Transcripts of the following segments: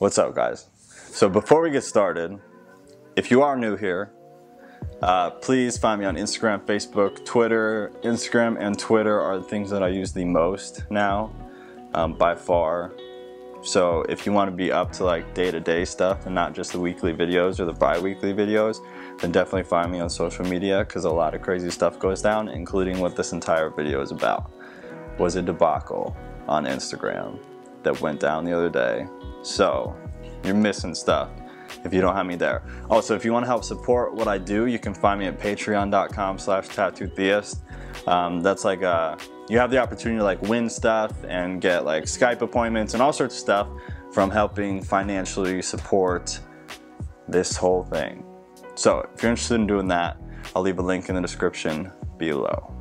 What's up, guys? So before we get started, if you are new here, please find me on Instagram, Facebook, Twitter. Instagram and Twitter are the things that I use the most now, by far. So if you want to be up to like day-to-day stuff and not just the weekly videos or the bi-weekly videos, then definitely find me on social media, because a lot of crazy stuff goes down, including what this entire video is about. Was a debacle on Instagram that went down the other day. So you're missing stuff if you don't have me there. Also, if you want to help support what I do, you can find me at patreon.com/tattootheist. That's like you have the opportunity to like win stuff and get like Skype appointments and all sorts of stuff from helping financially support this whole thing. So if you're interested in doing that, I'll leave a link in the description below.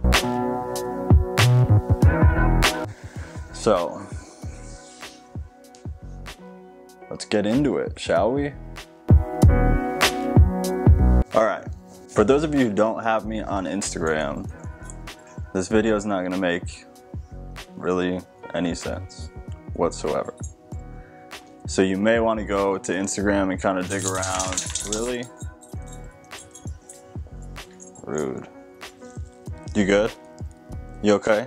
So let's get into it, shall we? Alright, for those of you who don't have me on Instagram, this video is not going to make really any sense whatsoever. So you may want to go to Instagram and kind of dig around. Really? Rude. You good? You okay?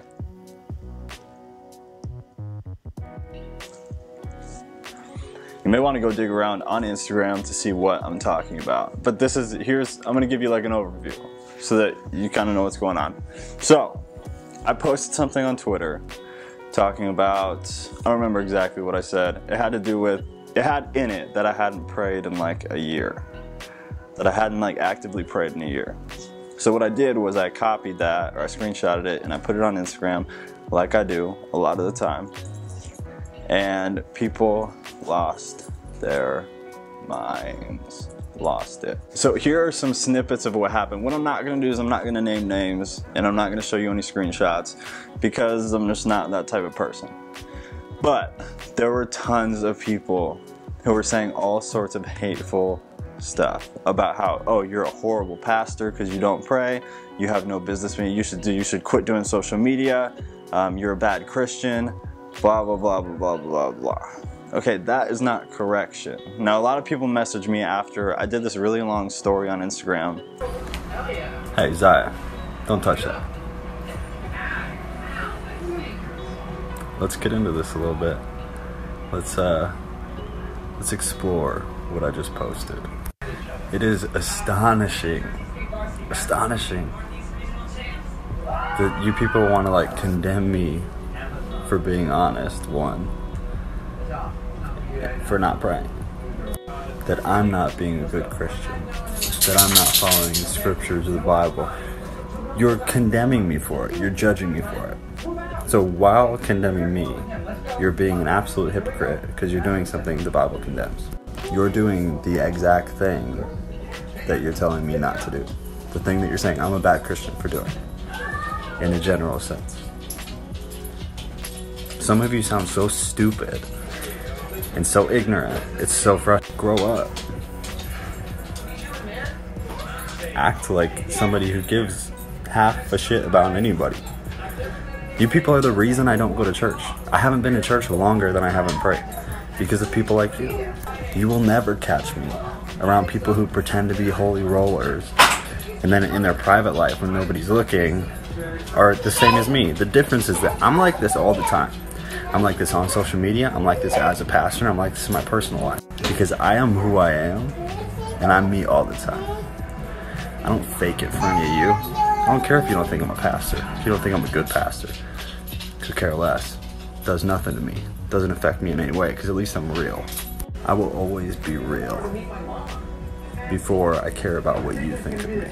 You may want to go dig around on Instagram to see what I'm talking about. But I'm going to give you like an overview so that you kind of know what's going on. So, I posted something on Twitter talking about, I don't remember exactly what I said. It had in it that I hadn't prayed in like a year. That I hadn't like actively prayed in a year. So what I did was I copied that, or I screenshotted it, and I put it on Instagram like I do a lot of the time. And people lost their minds. Lost it. So here are some snippets of what happened. What I'm not going to do is I'm not going to name names, and I'm not going to show you any screenshots, because I'm just not that type of person. But there were tons of people who were saying all sorts of hateful stuff about how, oh, you're a horrible pastor because you don't pray, you have no business being, you should quit doing social media, you're a bad Christian, blah blah blah blah blah blah blah. Okay, that is not correction. Now, a lot of people messaged me after I did this really long story on Instagram. Hey, Zaya, don't touch that. Let's get into this a little bit. Let's explore what I just posted. It is astonishing that you people want to like condemn me for being honest, one, for not praying, that I'm not being a good Christian, that I'm not following the scriptures of the Bible. You're condemning me for it. You're judging me for it. So while condemning me, you're being an absolute hypocrite because you're doing something the Bible condemns. You're doing the exact thing that you're telling me not to do. The thing that you're saying I'm a bad Christian for doing, in a general sense. Some of you sound so stupid and so ignorant. It's so frustrating. Grow up. Act like somebody who gives half a shit about anybody. You people are the reason I don't go to church. I haven't been to church longer than I haven't prayed because of people like you. You will never catch me around people who pretend to be holy rollers and then in their private life when nobody's looking are the same as me. The difference is that I'm like this all the time. I'm like this on social media, I'm like this as a pastor, I'm like this in my personal life. Because I am who I am, and I'm me all the time. I don't fake it for any of you. I don't care if you don't think I'm a pastor, if you don't think I'm a good pastor. Could care less. Does nothing to me. Doesn't affect me in any way, because at least I'm real. I will always be real before I care about what you think of me.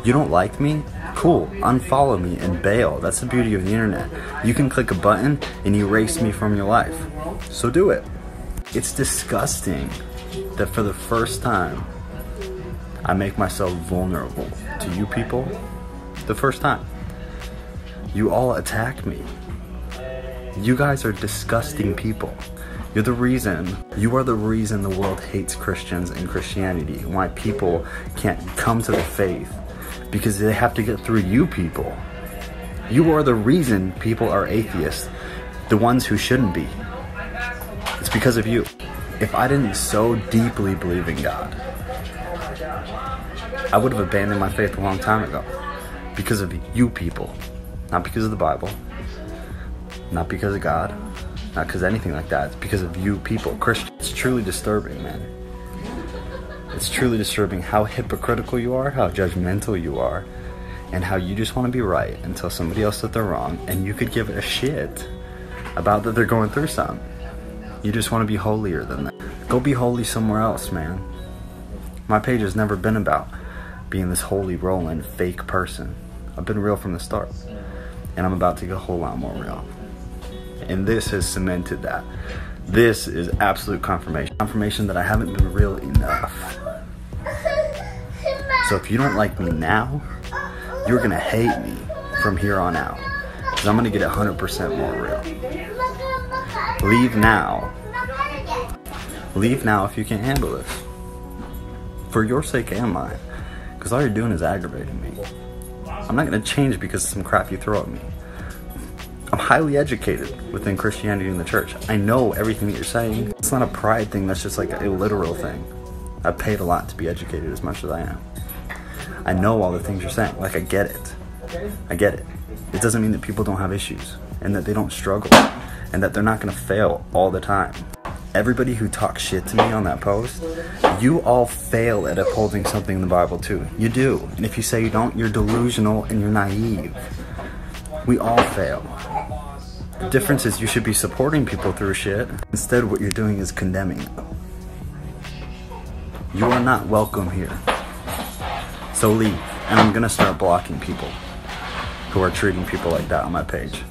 You don't like me? Cool, unfollow me and bail. That's the beauty of the internet. You can click a button and erase me from your life. So do it. It's disgusting that for the first time, I make myself vulnerable to you people. The first time. You all attack me. You guys are disgusting people. You are the reason the world hates Christians and Christianity, and why people can't come to the faith, because they have to get through you people. You are the reason people are atheists, the ones who shouldn't be. It's because of you. If I didn't so deeply believe in God, I would have abandoned my faith a long time ago. Because of you people. Not because of the Bible. Not because of God. Not because of anything like that. It's because of you people. Christians. It's truly disturbing, man. It's truly disturbing how hypocritical you are, how judgmental you are, and how you just want to be right and tell somebody else that they're wrong, and you could give a shit about that they're going through something. You just want to be holier than that. Go be holy somewhere else, man. My page has never been about being this holy rolling fake person. I've been real from the start, and I'm about to get a whole lot more real. And this has cemented that. This is absolute confirmation that I haven't been real enough. So if you don't like me now, you're gonna hate me from here on out, because I'm gonna get 100% more real. Leave now. Leave now if you can't handle this. For your sake and mine, because all you're doing is aggravating me. I'm not gonna change because of some crap you throw at me. I'm highly educated within Christianity and the church. I know everything that you're saying. It's not a pride thing, that's just like a literal thing. I've paid a lot to be educated as much as I am. I know all the things you're saying. Like, I get it. I get it. It doesn't mean that people don't have issues and that they don't struggle and that they're not gonna fail all the time. Everybody who talks shit to me on that post, you all fail at upholding something in the Bible too. You do. And if you say you don't, you're delusional and you're naive. We all fail. The difference is you should be supporting people through shit. Instead, what you're doing is condemning them. You are not welcome here. So leave. And I'm gonna start blocking people who are treating people like that on my page.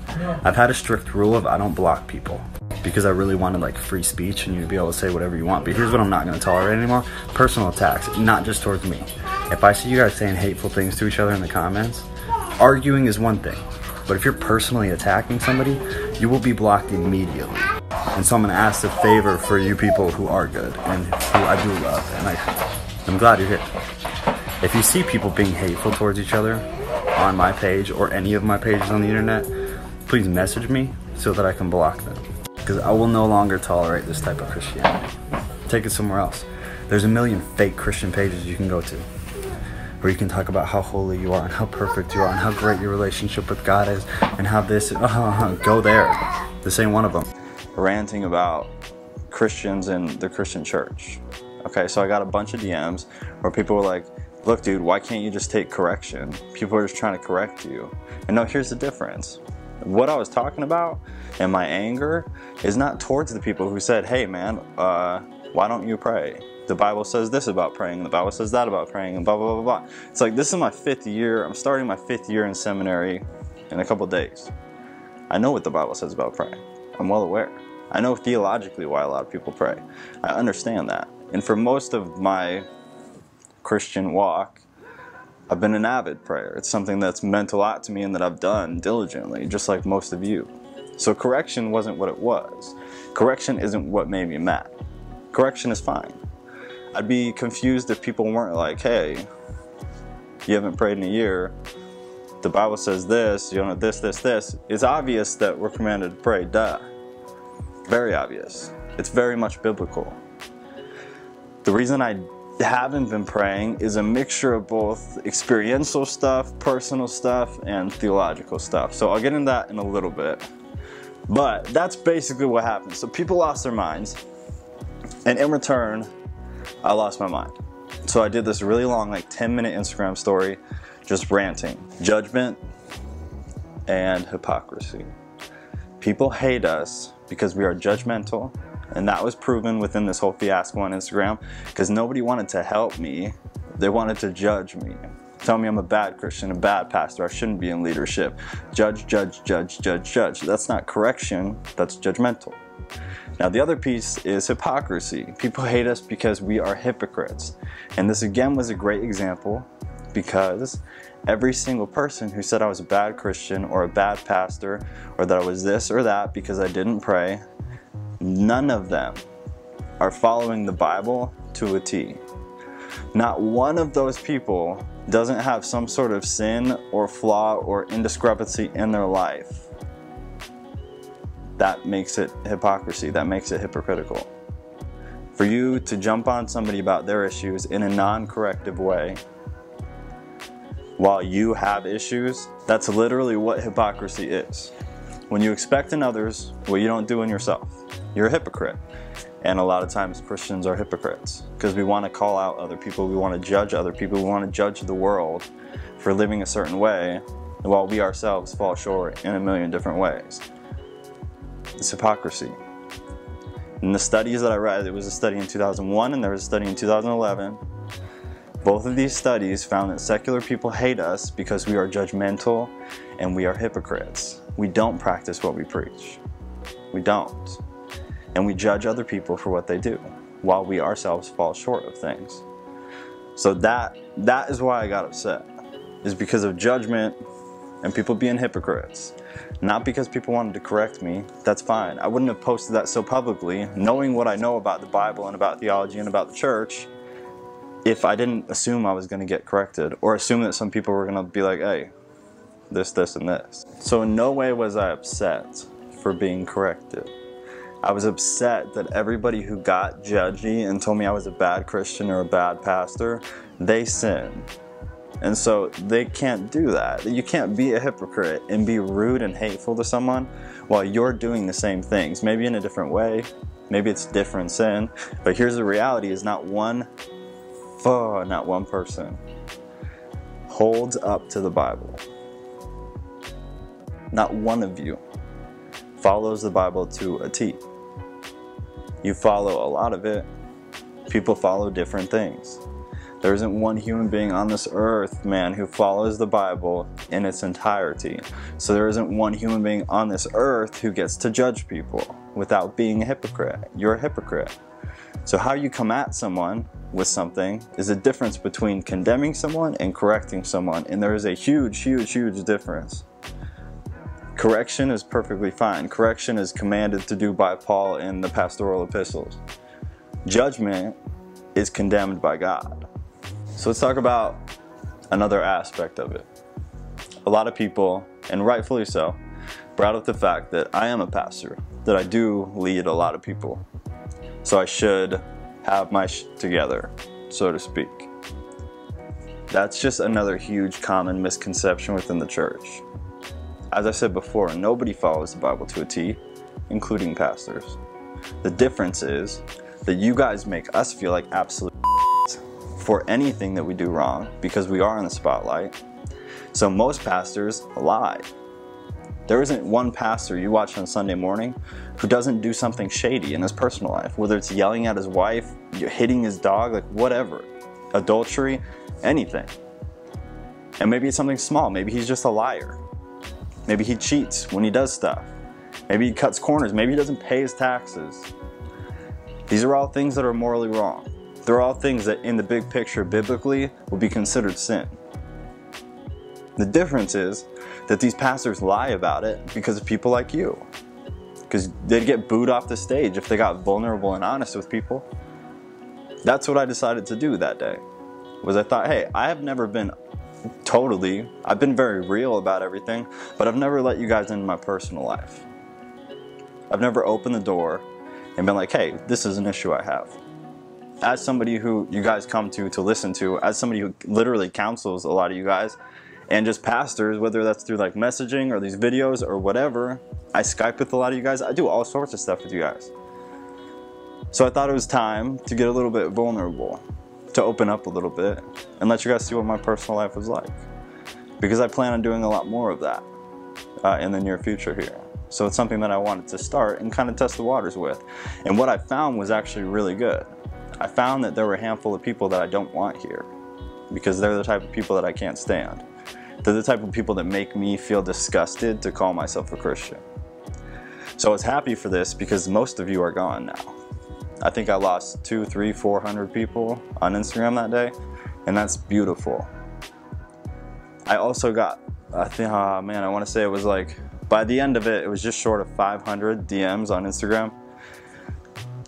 I've had a strict rule of I don't block people because I really wanted like free speech and you to be able to say whatever you want. But here's what I'm not gonna tolerate anymore. Personal attacks, not just towards me. If I see you guys saying hateful things to each other in the comments, arguing is one thing. But if you're personally attacking somebody, you will be blocked immediately. And so I'm gonna ask a favor for you people who are good and who I do love, and I'm glad you're here. If you see people being hateful towards each other on my page or any of my pages on the internet, please message me so that I can block them. Because I will no longer tolerate this type of Christianity. Take it somewhere else. There's a million fake Christian pages you can go to, where you can talk about how holy you are and how perfect you are and how great your relationship with God is and how this, go there. This ain't one of them. Ranting about Christians and the Christian church. Okay, so I got a bunch of DMs where people were like, look dude, why can't you just take correction? People are just trying to correct you. And no, here's the difference. What I was talking about and my anger is not towards the people who said, hey man, why don't you pray? The Bible says this about praying, the Bible says that about praying, and blah, blah, blah, blah. It's like, this is my 5th year. I'm starting my 5th year in seminary in a couple days. I know what the Bible says about praying. I'm well aware. I know theologically why a lot of people pray. I understand that. And for most of my Christian walk, I've been an avid prayer. It's something that's meant a lot to me and that I've done diligently, just like most of you. So correction wasn't what it was. Correction isn't what made me mad. Correction is fine. I'd be confused if people weren't like, hey, you haven't prayed in a year. The Bible says this, you know, this, this, this. It's obvious that we're commanded to pray, duh. Very obvious. It's very much biblical. The reason I haven't been praying is a mixture of both experiential stuff, personal stuff, and theological stuff. So I'll get into that in a little bit. But that's basically what happened. So people lost their minds, and in return, I lost my mind. So I did this really long, like 10-minute Instagram story, just ranting. Judgment and hypocrisy. People hate us because we are judgmental, and that was proven within this whole fiasco on Instagram, because nobody wanted to help me. They wanted to judge me. Tell me I'm a bad Christian, a bad pastor, I shouldn't be in leadership. Judge, judge, judge, judge, judge. That's not correction, that's judgmental. Now the other piece is hypocrisy. People hate us because we are hypocrites. And this again was a great example, because every single person who said I was a bad Christian or a bad pastor or that I was this or that because I didn't pray, none of them are following the Bible to a T. Not one of those people doesn't have some sort of sin or flaw or indiscrepancy in their life. That makes it hypocrisy. That makes it hypocritical. For you to jump on somebody about their issues in a non-corrective way while you have issues, that's literally what hypocrisy is. When you expect in others what you don't do in yourself, you're a hypocrite. And a lot of times Christians are hypocrites because we want to call out other people, we want to judge other people, we want to judge the world for living a certain way while we ourselves fall short in a million different ways. It's hypocrisy. In the studies that I read, it was a study in 2001 and there was a study in 2011. Both of these studies found that secular people hate us because we are judgmental and we are hypocrites. We don't practice what we preach. We don't. And we judge other people for what they do while we ourselves fall short of things. So that is why I got upset, is because of judgment and people being hypocrites. Not because people wanted to correct me. That's fine. I wouldn't have posted that so publicly, knowing what I know about the Bible and about theology and about the church, if I didn't assume I was going to get corrected, or assume that some people were going to be like, hey, this, and this. So in no way was I upset for being corrected. I was upset that everybody who got judgy and told me I was a bad Christian or a bad pastor, they sinned. And so they can't do that. You can't be a hypocrite and be rude and hateful to someone while you're doing the same things, maybe in a different way. Maybe it's different sin. But here's the reality, is not one person holds up to the Bible. Not one of you follows the Bible to a T. You follow a lot of it. People follow different things. There isn't one human being on this earth, man, who follows the Bible in its entirety. So there isn't one human being on this earth who gets to judge people without being a hypocrite. You're a hypocrite. So how you come at someone with something is a difference between condemning someone and correcting someone. And there is a huge, huge, huge difference. Correction is perfectly fine. Correction is commanded to do by Paul in the pastoral epistles. Judgment is condemned by God. So let's talk about another aspect of it. A lot of people, and rightfully so, brought up the fact that I am a pastor, that I do lead a lot of people. So I should have my shit together, so to speak. That's just another huge common misconception within the church. As I said before, nobody follows the Bible to a T, including pastors. The difference is that you guys make us feel like absolute for anything that we do wrong because we are in the spotlight. So most pastors lie. There isn't one pastor you watch on Sunday morning who doesn't do something shady in his personal life, whether it's yelling at his wife, hitting his dog, like whatever, adultery, anything. And maybe it's something small. Maybe he's just a liar. Maybe he cheats when he does stuff. Maybe he cuts corners. Maybe he doesn't pay his taxes. These are all things that are morally wrong. They're all things that in the big picture biblically will be considered sin. The difference is that these pastors lie about it because of people like you. Because they'd get booed off the stage if they got vulnerable and honest with people. That's what I decided to do that day. Was I thought, hey, I have never been I've been very real about everything, but I've never let you guys into my personal life. I've never opened the door and been like, hey, this is an issue I have. As somebody who you guys come to listen to, as somebody who literally counsels a lot of you guys, and just pastors, whether that's through like messaging or these videos or whatever, I Skype with a lot of you guys. I do all sorts of stuff with you guys. So I thought it was time to get a little bit vulnerable, to open up a little bit and let you guys see what my personal life was like. Because I plan on doing a lot more of that in the near future here. So it's something that I wanted to start and kind of test the waters with. And what I found was actually really good. I found that there were a handful of people that I don't want here because they're the type of people that I can't stand. They're the type of people that make me feel disgusted to call myself a Christian. So I was happy for this because most of you are gone now. I think I lost 200, 300, 400 people on Instagram that day, and that's beautiful. I also got, I want to say it was like, by the end of it, it was just short of 500 DMs on Instagram,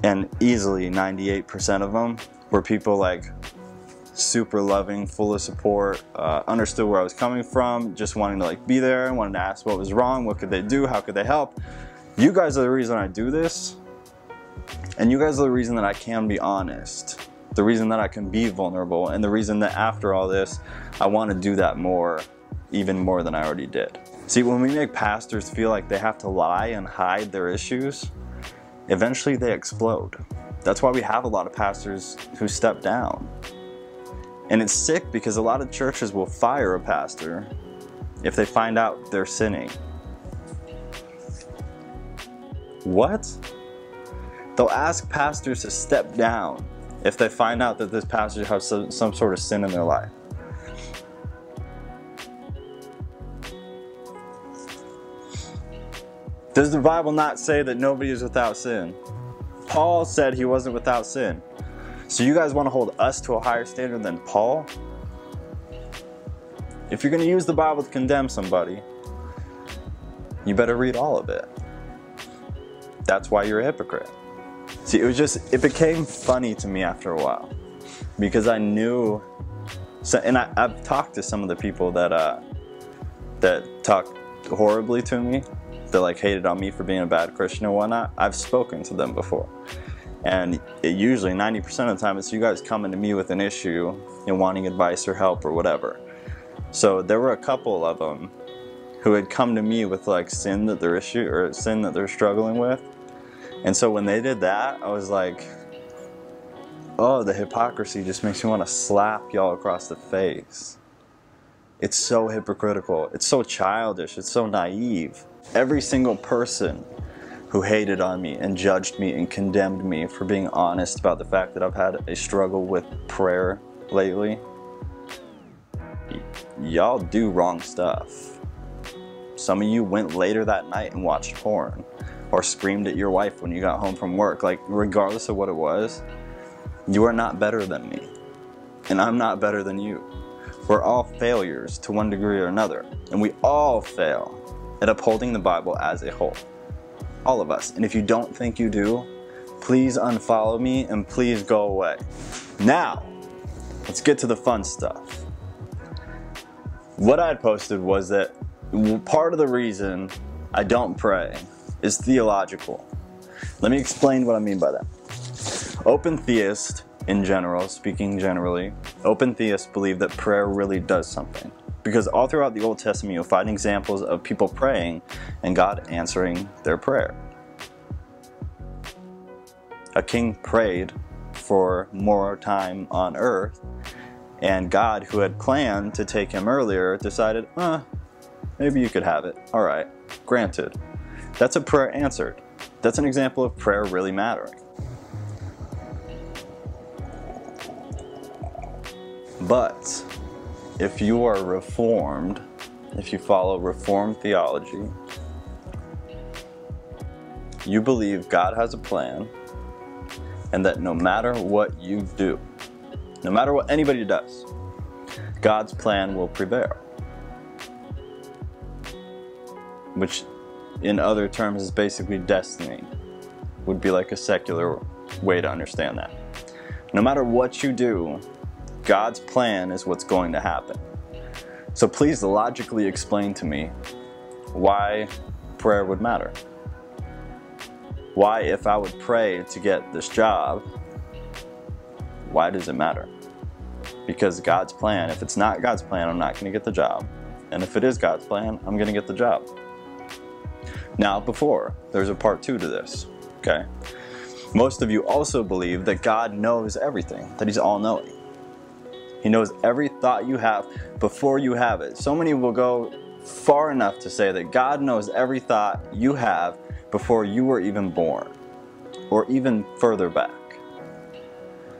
and easily 98% of them were people like super loving, full of support, understood where I was coming from, just wanting to like be there, wanted to ask what was wrong, what could they do, how could they help. You guys are the reason I do this. And you guys are the reason that I can be honest, the reason that I can be vulnerable, and the reason that after all this, I want to do that more, even more than I already did. See, when we make pastors feel like they have to lie and hide their issues, eventually they explode. That's why we have a lot of pastors who step down. And it's sick because a lot of churches will fire a pastor if they find out they're sinning. What? They'll ask pastors to step down if they find out that this pastor has some sort of sin in their life. Does the Bible not say that nobody is without sin? Paul said he wasn't without sin. So you guys want to hold us to a higher standard than Paul? If you're going to use the Bible to condemn somebody, you better read all of it. That's why you're a hypocrite. See, it became funny to me after a while, because I knew, and I've talked to some of the people that talk horribly to me, that like hated on me for being a bad Christian and whatnot. I've spoken to them before, and usually 90% of the time it's you guys coming to me with an issue and wanting advice or help or whatever. So there were a couple of them who had come to me with like sin that they're struggling with. And so when they did that, I was like, oh, the hypocrisy just makes me want to slap y'all across the face. It's so hypocritical. It's so childish. It's so naive. Every single person who hated on me and judged me and condemned me for being honest about the fact that I've had a struggle with prayer lately, y'all do wrong stuff. Some of you went later that night and watched porn, or screamed at your wife when you got home from work. Like, regardless of what it was, you are not better than me, and I'm not better than you. We're all failures to one degree or another, and we all fail at upholding the Bible as a whole. All of us. And if you don't think you do, please unfollow me and please go away. Now, let's get to the fun stuff. What I had posted was that part of the reason I don't pray is theological. Let me explain what I mean by that. Open theists, in general, speaking generally, open theists believe that prayer really does something. Because all throughout the Old Testament, you'll find examples of people praying and God answering their prayer. A king prayed for more time on earth, and God, who had planned to take him earlier, decided, maybe you could have it. All right, granted. That's a prayer answered. That's an example of prayer really mattering. But if you are Reformed, if you follow Reformed theology, you believe God has a plan, and that no matter what you do, no matter what anybody does, God's plan will prevail. Which, in other terms, is basically destiny. Would be like a secular way to understand that. No matter what you do, God's plan is what's going to happen. So please logically explain to me why prayer would matter. Why, if I would pray to get this job, why does it matter? Because God's plan, if it's not God's plan, I'm not going to get the job. And if it is God's plan, I'm going to get the job. Now, there's a part 2 to this, okay? Most of you also believe that God knows everything, that He's all-knowing. He knows every thought you have before you have it. So many will go far enough to say that God knows every thought you have before you were even born, or even further back.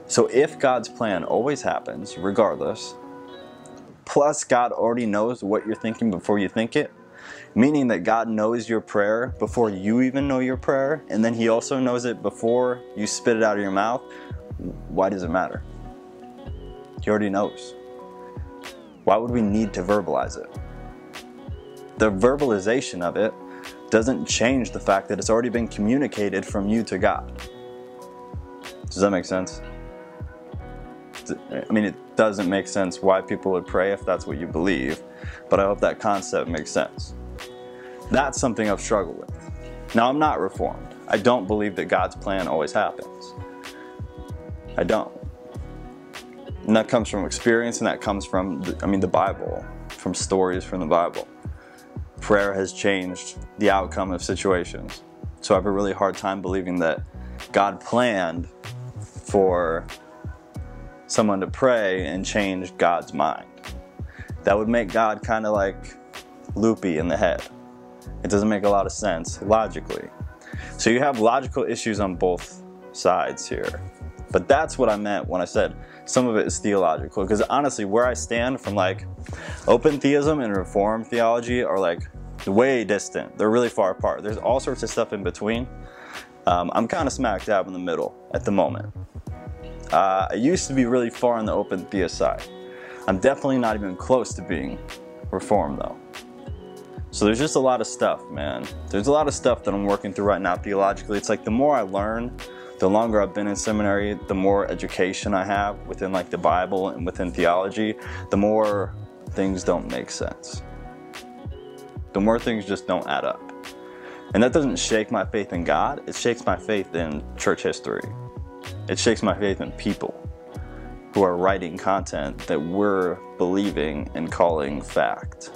So if God's plan always happens, regardless, plus God already knows what you're thinking before you think it, meaning that God knows your prayer before you even know your prayer, and then He also knows it before you spit it out of your mouth, why does it matter? He already knows. Why would we need to verbalize it? The verbalization of it doesn't change the fact that it's already been communicated from you to God. Does that make sense? I mean, it doesn't make sense why people would pray if that's what you believe, but I hope that concept makes sense. That's something I've struggled with. Now, I'm not Reformed. I don't believe that God's plan always happens. I don't. And that comes from experience, and that comes from, the Bible, from stories from the Bible. Prayer has changed the outcome of situations. So I have a really hard time believing that God planned for someone to pray and change God's mind. That would make God kind of like loopy in the head. It doesn't make a lot of sense logically. So you have logical issues on both sides here. But that's what I meant when I said some of it is theological. Because honestly, where I stand from like open theism and reform theology are like way distant. They're really far apart. There's all sorts of stuff in between. I'm kind of smack dab in the middle at the moment. I used to be really far on the open theist side. I'm definitely not even close to being reformed though. So there's just a lot of stuff, man. There's a lot of stuff that I'm working through right now theologically. It's like the more I learn, the longer I've been in seminary, the more education I have within like the Bible and within theology, the more things don't make sense. The more things just don't add up. And that doesn't shake my faith in God, it shakes my faith in church history. It shakes my faith in people who are writing content that we're believing and calling fact.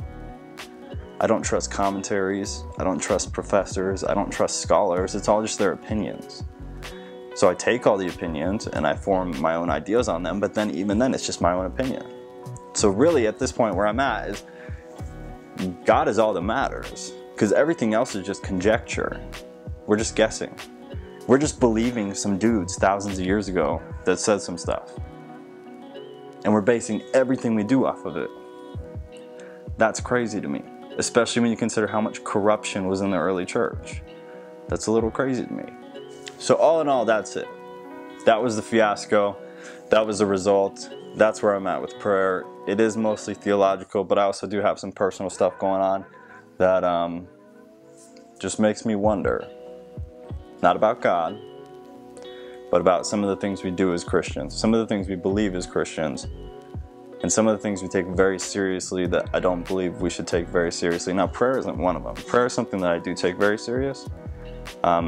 I don't trust commentaries, I don't trust professors, I don't trust scholars, it's all just their opinions. So I take all the opinions and I form my own ideas on them, but then even then it's just my own opinion. So really at this point where I'm at is God is all that matters, because everything else is just conjecture. We're just guessing. We're just believing some dudes thousands of years ago that said some stuff. And we're basing everything we do off of it. That's crazy to me, especially when you consider how much corruption was in the early church. That's a little crazy to me. So all in all, that's it. That was the fiasco. That was the result. That's where I'm at with prayer. It is mostly theological, but I also do have some personal stuff going on that just makes me wonder. Not about God, but about some of the things we do as Christians, some of the things we believe as Christians, and some of the things we take very seriously that I don't believe we should take very seriously. Now, prayer isn't one of them. Prayer is something that I do take very serious.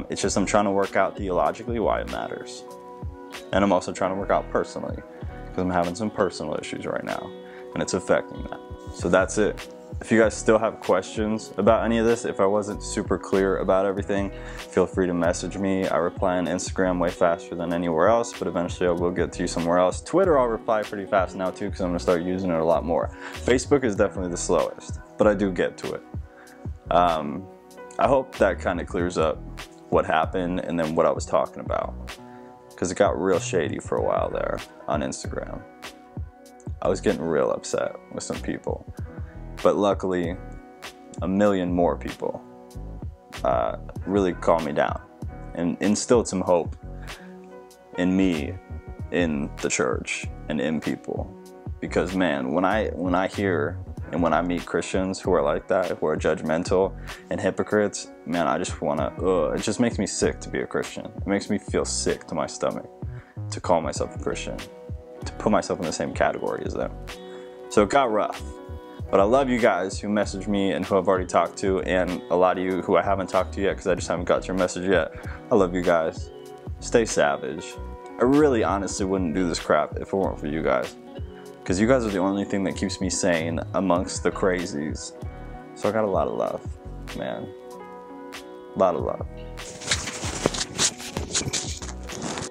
It's just I'm trying to work out theologically why it matters. And I'm also trying to work out personally, because I'm having some personal issues right now, and it's affecting that. So that's it. If you guys still have questions about any of this, if I wasn't super clear about everything, feel free to message me. I reply on Instagram way faster than anywhere else, but eventually I will get to you somewhere else. Twitter I'll reply pretty fast now too, because I'm going to start using it a lot more. Facebook is definitely the slowest, but I do get to it. I hope that kind of clears up what happened and then what I was talking about, because it got real shady for a while there on Instagram. I was getting real upset with some people. But luckily, a million more people really calmed me down and instilled some hope in me, in the church, and in people. Because man, when I hear and when I meet Christians who are like that, who are judgmental and hypocrites, man, I just wanna, it just makes me sick to be a Christian. It makes me feel sick to my stomach to call myself a Christian, to put myself in the same category as them. So it got rough. But I love you guys who messaged me and who I've already talked to, and a lot of you who I haven't talked to yet because I just haven't got your message yet. I love you guys. Stay savage. I really honestly wouldn't do this crap if it weren't for you guys, because you guys are the only thing that keeps me sane amongst the crazies. So I got a lot of love, man. A lot of love.